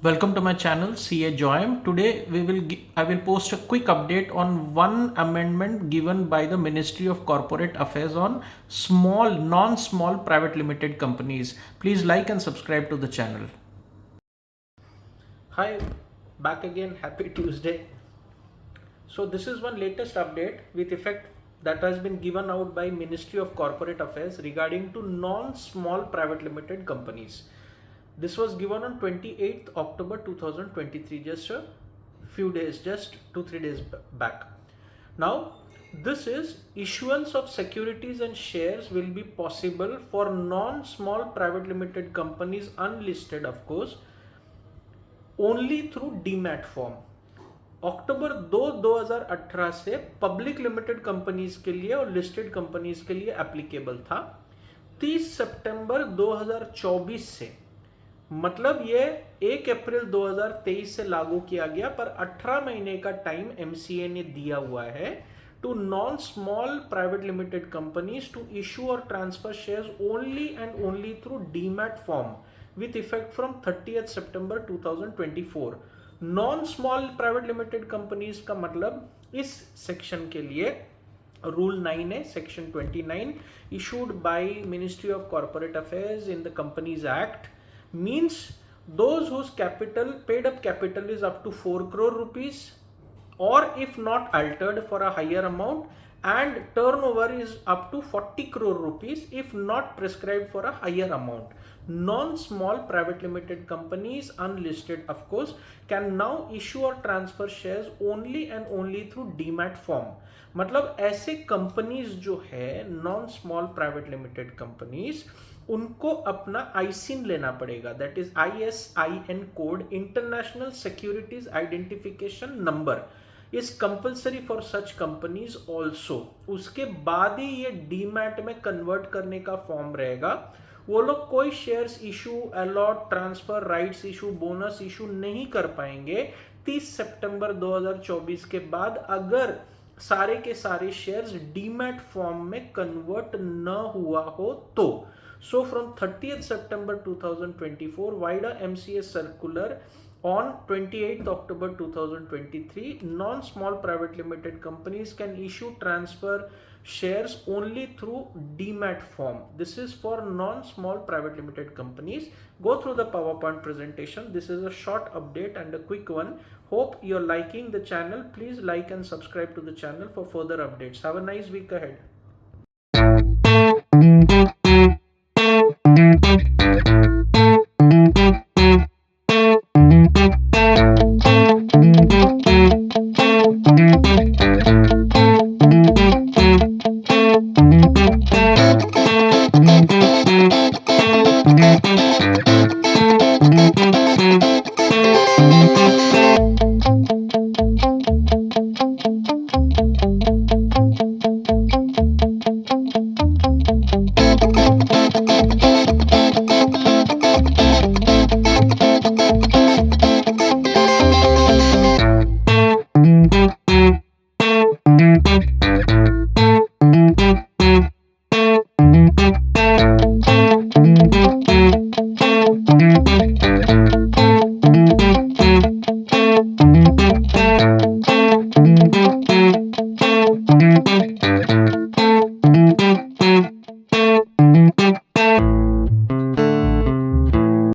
Welcome to my channel CA Joyam. Today I will post a quick update on one amendment given by the Ministry of Corporate Affairs on non-small private limited companies. Please like and subscribe to the channel. Hi, back again. Happy Tuesday. So this is one latest update with effect that has been given out by Ministry of Corporate Affairs regarding to non-small private limited companies. This was given on 28th October 2023, just a few days, just 2-3 days back. Now, this is issuance of securities and shares will be possible for non-small private limited companies, unlisted of course, only through demat form. अक्टूबर 2018 से public limited companies के लिए और listed companies के लिए applicable था. 30 सितंबर 2024 से, मतलब ये 1 अप्रैल 2023 से लागू किया गया, पर 18 महीने का टाइम एमसीए ने दिया हुआ है to non small private limited companies to issue और transfer shares only and only through demat form with effect from 30th September 2024. Non small private limited companies का मतलब इस सेक्शन के लिए रूल 9 है, section 29 issued by Ministry of Corporate Affairs in the Companies Act, means those whose capital, paid up capital is up to 4 crore rupees or if not altered for a higher amount, and turnover is up to 40 crore rupees if not prescribed for a higher amount. Non-small private limited companies, unlisted of course, can now issue or transfer shares only and only through demat form. मतलब ऐसे companies जो है non small private limited companies, उनको अपना आईसिन लेना पड़ेगा, that is ISIN code, international securities identification number, is compulsory for such companies also. उसके बाद ही ये डीमैट में कन्वर्ट करने का फॉर्म रहेगा. वो लोग कोई shares issue, allot, transfer, rights issue, bonus issue नहीं कर पाएंगे 30 सितंबर 2024 के बाद, अगर सारे के सारे शेयर्स डीमैट फॉर्म में कन्वर्ट न हुआ हो तो. So from 30th September 2024, via MCA circular on 28th October 2023, non-small private limited companies can issue, transfer shares only through demat form. This is for non-small private limited companies. Go through the PowerPoint presentation. This is a short update and a quick one. Hope you're liking the channel. Please like and subscribe to the channel for further updates. Have a nice week ahead.